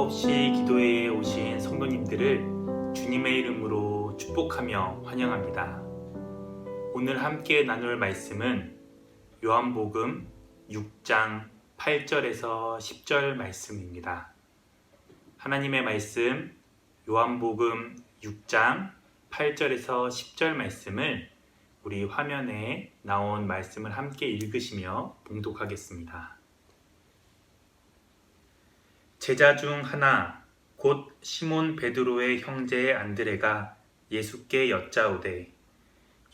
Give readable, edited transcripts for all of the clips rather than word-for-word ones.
없이 기도회에 오신 성도님들을 주님의 이름으로 축복하며 환영합니다. 오늘 함께 나눌 말씀은 요한복음 6장 8절에서 10절 말씀입니다. 하나님의 말씀 요한복음 6장 8절에서 10절 말씀을 우리 화면에 나온 말씀을 함께 읽으시며 봉독하겠습니다. 제자 중 하나 곧 시몬 베드로의 형제 안드레가 예수께 여짜오되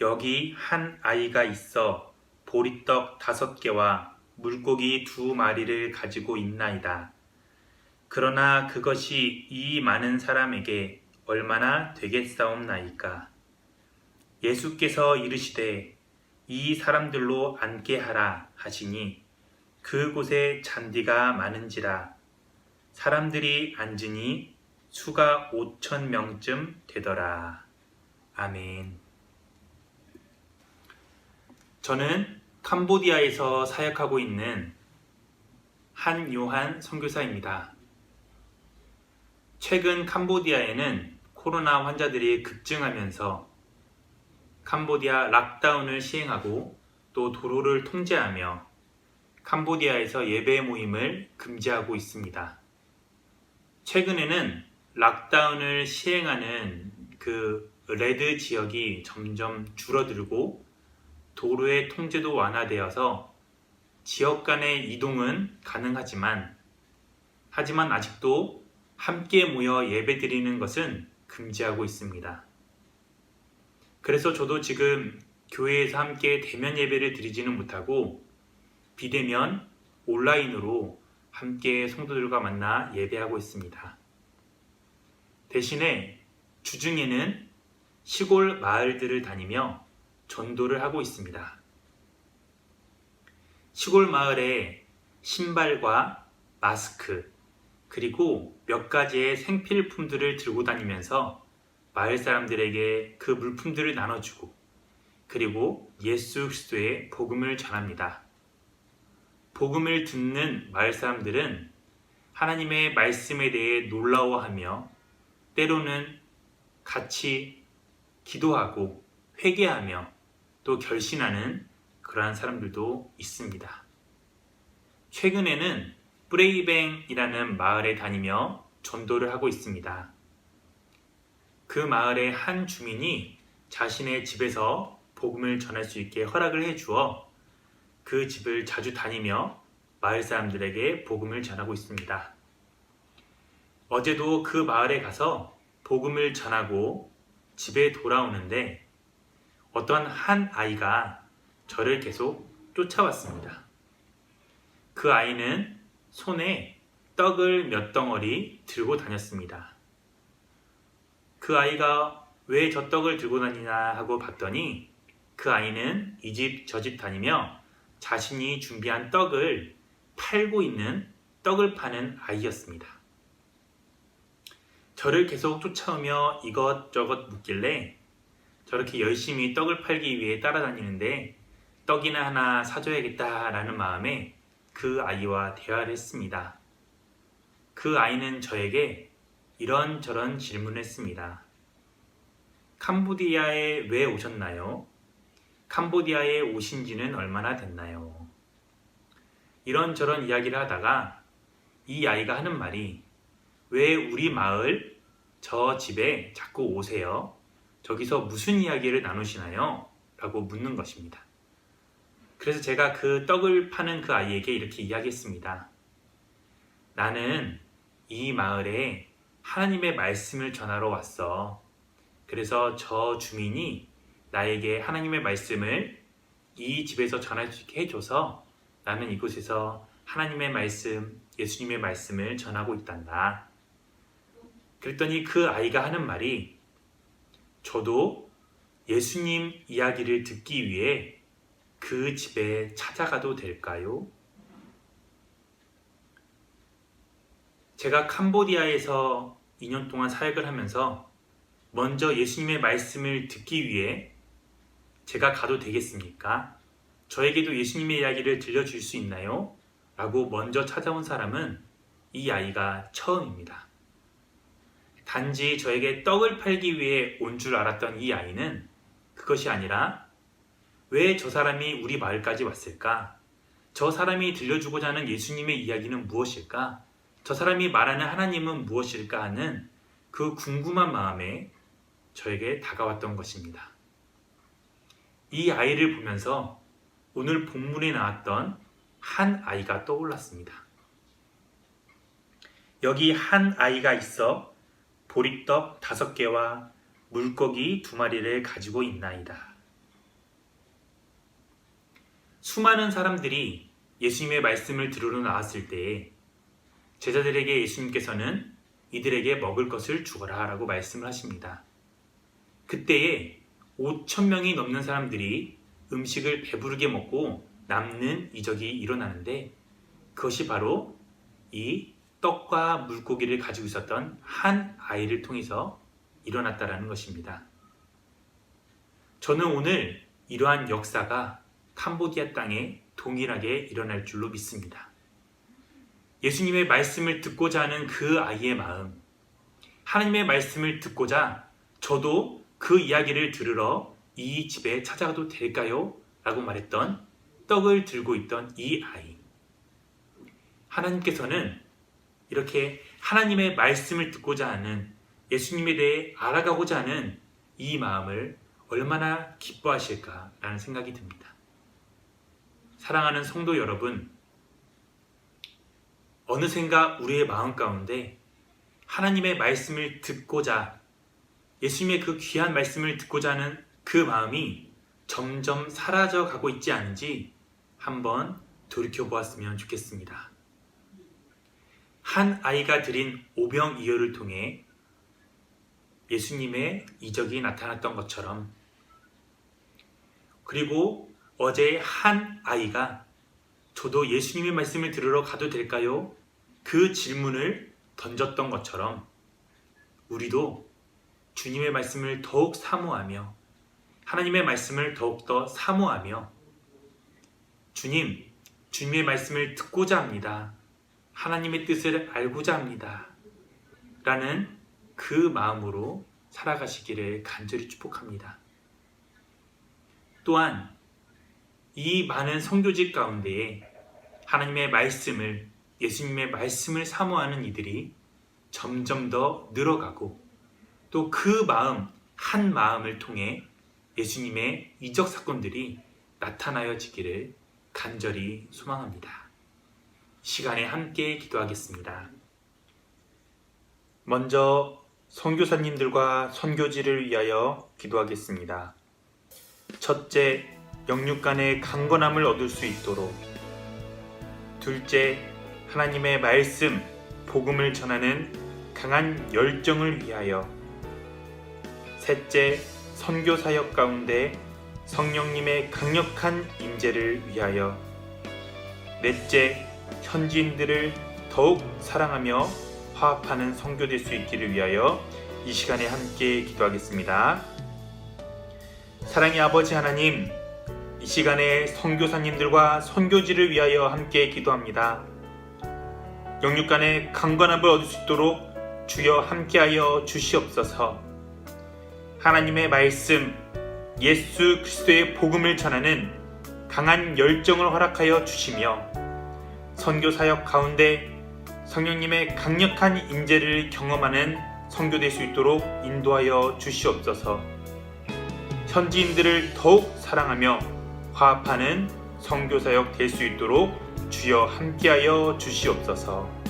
여기 한 아이가 있어 보리떡 5개와 물고기 2마리를 가지고 있나이다. 그러나 그것이 이 많은 사람에게 얼마나 되겠사옵나이까. 예수께서 이르시되 이 사람들로 앉게 하라 하시니 그곳에 잔디가 많은지라 사람들이 앉으니 수가 5,000명쯤 되더라. 아멘. 저는 캄보디아에서 사역하고 있는 한요한 선교사입니다. 최근 캄보디아에는 코로나 환자들이 급증하면서 캄보디아 락다운을 시행하고 또 도로를 통제하며 캄보디아에서 예배 모임을 금지하고 있습니다. 최근에는 락다운을 시행하는 그 레드 지역이 점점 줄어들고 도로의 통제도 완화되어서 지역 간의 이동은 가능하지만 아직도 함께 모여 예배드리는 것은 금지하고 있습니다. 그래서 저도 지금 교회에서 함께 대면 예배를 드리지는 못하고 비대면 온라인으로 함께 성도들과 만나 예배하고 있습니다. 대신에 주중에는 시골 마을들을 다니며 전도를 하고 있습니다. 시골 마을에 신발과 마스크 그리고 몇 가지의 생필품들을 들고 다니면서 마을 사람들에게 그 물품들을 나눠주고 그리고 예수 그리스도의 복음을 전합니다. 복음을 듣는 마을 사람들은 하나님의 말씀에 대해 놀라워하며 때로는 같이 기도하고 회개하며 또 결신하는 그러한 사람들도 있습니다. 최근에는 뿌레이뱅이라는 마을에 다니며 전도를 하고 있습니다. 그 마을의 한 주민이 자신의 집에서 복음을 전할 수 있게 허락을 해주어 그 집을 자주 다니며 마을 사람들에게 복음을 전하고 있습니다. 어제도 그 마을에 가서 복음을 전하고 집에 돌아오는데 어떤 한 아이가 저를 계속 쫓아왔습니다. 그 아이는 손에 떡을 몇 덩어리 들고 다녔습니다. 그 아이가 왜 저 떡을 들고 다니나 하고 봤더니 그 아이는 이 집 저 집 다니며 자신이 준비한 떡을 팔고 있는 떡을 파는 아이였습니다. 저를 계속 쫓아오며 이것저것 묻길래 저렇게 열심히 떡을 팔기 위해 따라다니는데 떡이나 하나 사줘야겠다라는 마음에 그 아이와 대화를 했습니다. 그 아이는 저에게 이런저런 질문을 했습니다. 캄보디아에 왜 오셨나요? 캄보디아에 오신 지는 얼마나 됐나요? 이런저런 이야기를 하다가 이 아이가 하는 말이 왜 우리 마을 저 집에 자꾸 오세요? 저기서 무슨 이야기를 나누시나요? 라고 묻는 것입니다. 그래서 제가 그 떡을 파는 그 아이에게 이렇게 이야기했습니다. 나는 이 마을에 하나님의 말씀을 전하러 왔어. 그래서 저 주민이 나에게 하나님의 말씀을 이 집에서 전할 수 있게 해줘서 나는 이곳에서 하나님의 말씀, 예수님의 말씀을 전하고 있단다. 그랬더니 그 아이가 하는 말이 저도 예수님 이야기를 듣기 위해 그 집에 찾아가도 될까요? 제가 캄보디아에서 2년 동안 사역을 하면서 먼저 예수님의 말씀을 듣기 위해 제가 가도 되겠습니까? 저에게도 예수님의 이야기를 들려줄 수 있나요? 라고 먼저 찾아온 사람은 이 아이가 처음입니다. 단지 저에게 떡을 팔기 위해 온 줄 알았던 이 아이는 그것이 아니라 왜 저 사람이 우리 마을까지 왔을까? 저 사람이 들려주고자 하는 예수님의 이야기는 무엇일까? 저 사람이 말하는 하나님은 무엇일까 하는 그 궁금한 마음에 저에게 다가왔던 것입니다. 이 아이를 보면서 오늘 본문에 나왔던 한 아이가 떠올랐습니다. 여기 한 아이가 있어 보리떡 5개와 물고기 2마리를 가지고 있나이다. 수많은 사람들이 예수님의 말씀을 들으러 나왔을 때에 제자들에게 예수님께서는 이들에게 먹을 것을 주어라 라고 말씀을 하십니다. 그때에 5,000명이 넘는 사람들이 음식을 배부르게 먹고 남는 이적이 일어나는데 그것이 바로 이 떡과 물고기를 가지고 있었던 한 아이를 통해서 일어났다라는 것입니다. 저는 오늘 이러한 역사가 캄보디아 땅에 동일하게 일어날 줄로 믿습니다. 예수님의 말씀을 듣고자 하는 그 아이의 마음, 하나님의 말씀을 듣고자 저도 그 이야기를 들으러 이 집에 찾아가도 될까요? 라고 말했던 떡을 들고 있던 이 아이. 하나님께서는 이렇게 하나님의 말씀을 듣고자 하는 예수님에 대해 알아가고자 하는 이 마음을 얼마나 기뻐하실까라는 생각이 듭니다. 사랑하는 성도 여러분, 어느샌가 우리의 마음 가운데 하나님의 말씀을 듣고자 예수님의 그 귀한 말씀을 듣고자 하는 그 마음이 점점 사라져 가고 있지 않은지 한번 돌이켜보았으면 좋겠습니다. 한 아이가 드린 오병이어를 통해 예수님의 이적이 나타났던 것처럼, 그리고 어제 한 아이가 저도 예수님의 말씀을 들으러 가도 될까요? 그 질문을 던졌던 것처럼 우리도 주님의 말씀을 더욱 사모하며 하나님의 말씀을 더욱더 사모하며 주님의 말씀을 듣고자 합니다. 하나님의 뜻을 알고자 합니다. 라는 그 마음으로 살아가시기를 간절히 축복합니다. 또한 이 많은 선교직 가운데에 하나님의 말씀을, 예수님의 말씀을 사모하는 이들이 점점 더 늘어가고 또 그 마음, 한 마음을 통해 예수님의 이적 사건들이 나타나여지기를 간절히 소망합니다. 시간에 함께 기도하겠습니다. 먼저 선교사님들과 선교지를 위하여 기도하겠습니다. 첫째, 영육 간의 강건함을 얻을 수 있도록. 둘째, 하나님의 말씀, 복음을 전하는 강한 열정을 위하여. 셋째, 선교사역 가운데 성령님의 강력한 임재를 위하여. 넷째, 현지인들을 더욱 사랑하며 화합하는 선교될 수 있기를 위하여 이 시간에 함께 기도하겠습니다. 사랑의 아버지 하나님, 이 시간에 선교사님들과 선교지를 위하여 함께 기도합니다. 영육 간의 강건함을 얻을 수 있도록 주여 함께하여 주시옵소서. 하나님의 말씀, 예수 그리스도의 복음을 전하는 강한 열정을 허락하여 주시며 선교사역 가운데 성령님의 강력한 임재를 경험하는 선교될 수 있도록 인도하여 주시옵소서. 현지인들을 더욱 사랑하며 화합하는 선교사역 될 수 있도록 주여 함께하여 주시옵소서.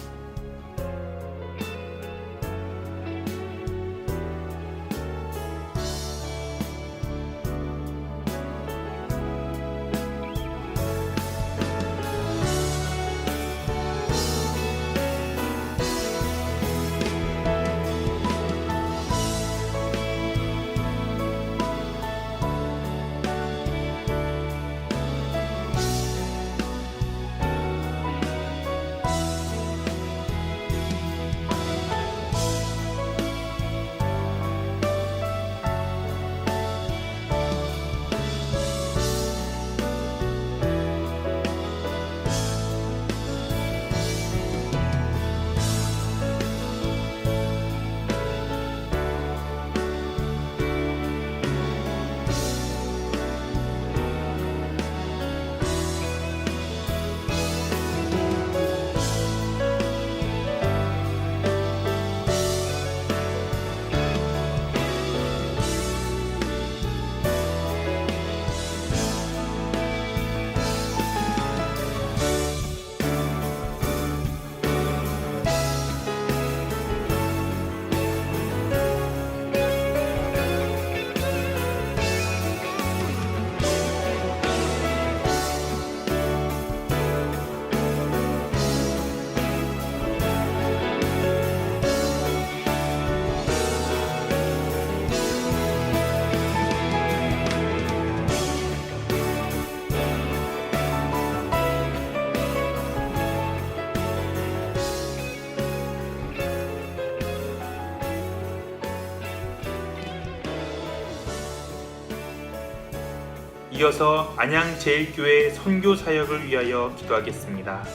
이어서 안양제일교회 선교 사역을 위하여 기도하겠습니다.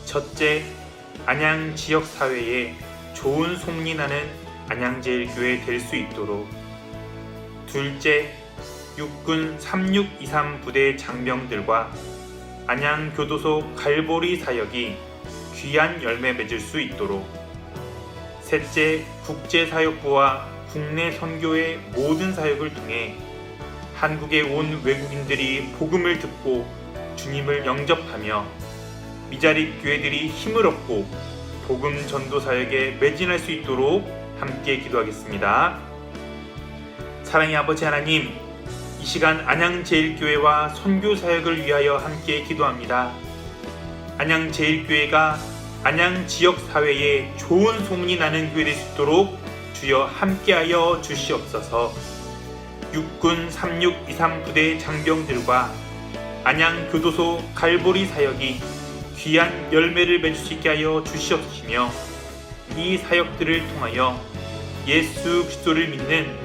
첫째, 안양 지역 사회에 좋은 소문이 나는 안양제일교회 될 수 있도록. 둘째, 육군 3623 부대 장병들과 안양교도소 갈보리 사역이 귀한 열매 맺을 수 있도록. 셋째, 국제사역부와 국내 선교의 모든 사역을 통해 한국에 온 외국인들이 복음을 듣고 주님을 영접하며 미자립 교회들이 힘을 얻고 복음 전도 사역에 매진할 수 있도록 함께 기도하겠습니다. 사랑의 아버지 하나님, 이 시간 안양제일교회와 선교 사역을 위하여 함께 기도합니다. 안양제일교회가 안양 지역 사회에 좋은 소문이 나는 교회 될 수 있도록 주여 함께하여 주시옵소서. 육군 3623 부대 장병들과 안양 교도소 갈보리 사역이 귀한 열매를 맺을 수 있게 하여 주시옵시며, 이 사역들을 통하여 예수 그리스도를 믿는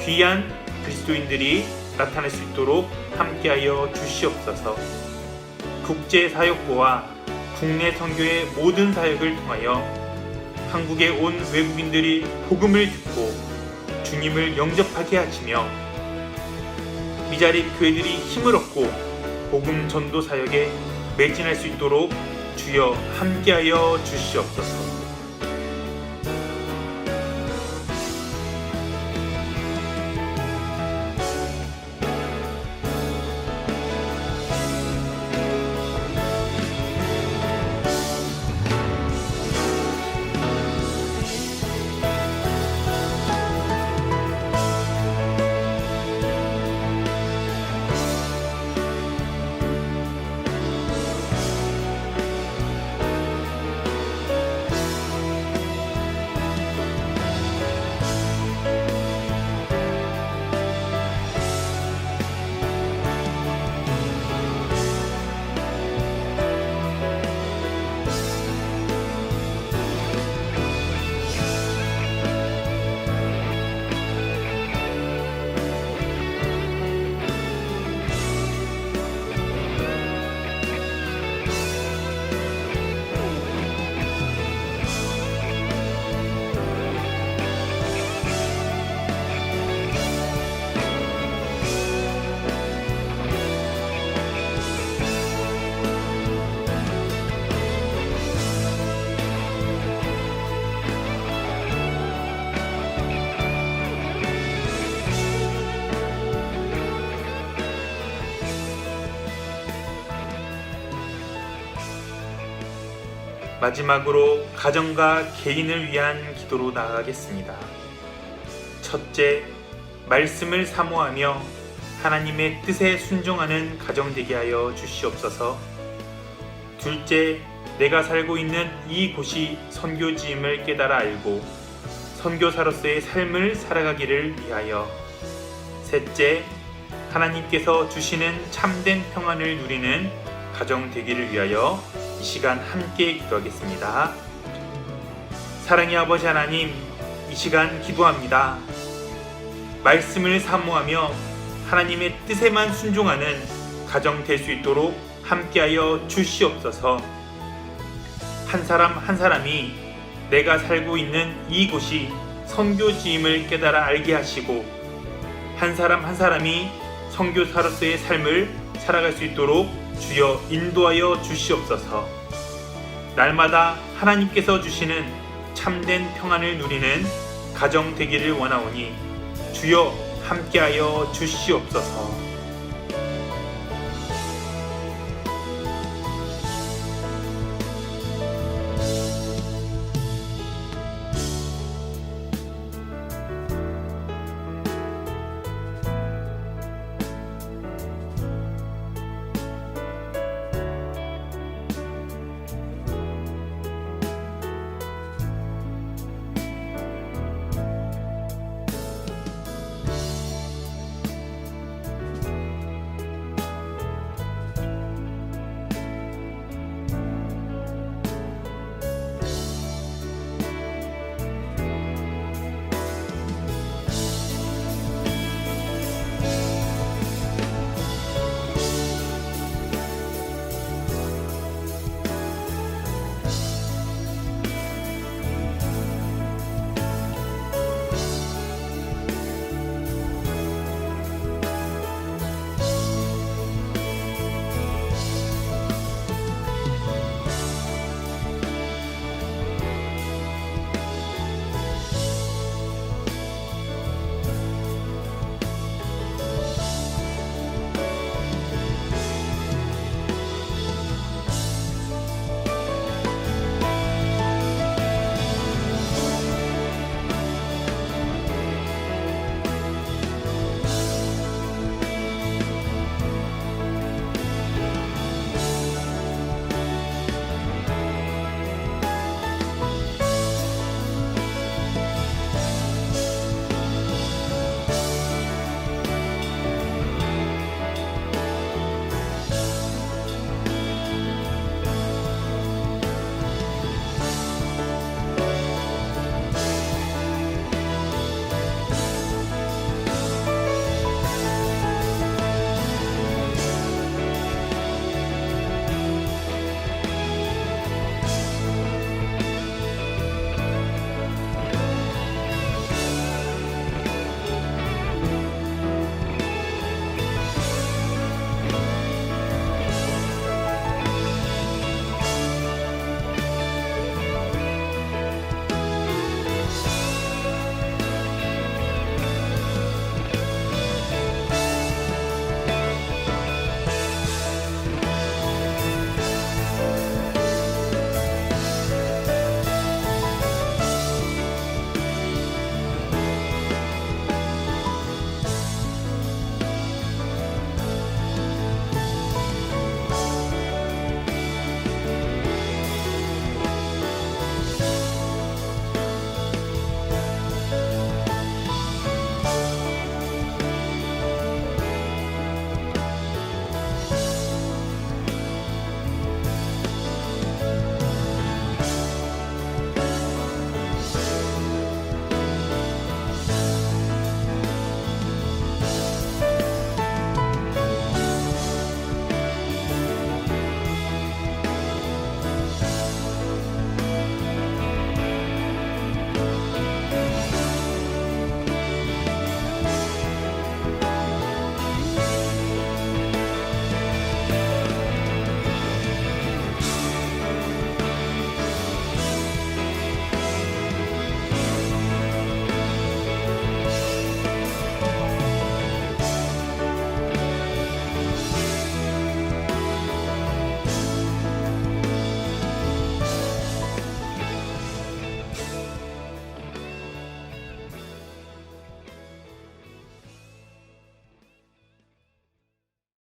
귀한 그리스도인들이 나타날 수 있도록 함께하여 주시옵소서. 국제사역부와 국내 선교의 모든 사역을 통하여 한국에 온 외국인들이 복음을 듣고 주님을 영접하게 하시며 미자립 교회들이 힘을 얻고 복음 전도 사역에 매진할 수 있도록 주여 함께하여 주시옵소서. 마지막으로 가정과 개인을 위한 기도로 나아가겠습니다. 첫째, 말씀을 사모하며 하나님의 뜻에 순종하는 가정 되게 하여 주시옵소서. 둘째, 내가 살고 있는 이곳이 선교지임을 깨달아 알고 선교사로서의 삶을 살아가기를 위하여. 셋째, 하나님께서 주시는 참된 평안을 누리는 가정 되기를 위하여 이 시간 함께 기도하겠습니다. 사랑의 아버지 하나님, 이 시간 기도합니다. 말씀을 사모하며 하나님의 뜻에만 순종하는 가정 될 수 있도록 함께하여 주시옵소서. 한 사람 한 사람이 내가 살고 있는 이곳이 선교지임을 깨달아 알게 하시고 한 사람 한 사람이 선교사로서의 삶을 살아갈 수 있도록 주여 인도하여 주시옵소서. 날마다 하나님께서 주시는 참된 평안을 누리는 가정 되기를 원하오니 주여 함께하여 주시옵소서.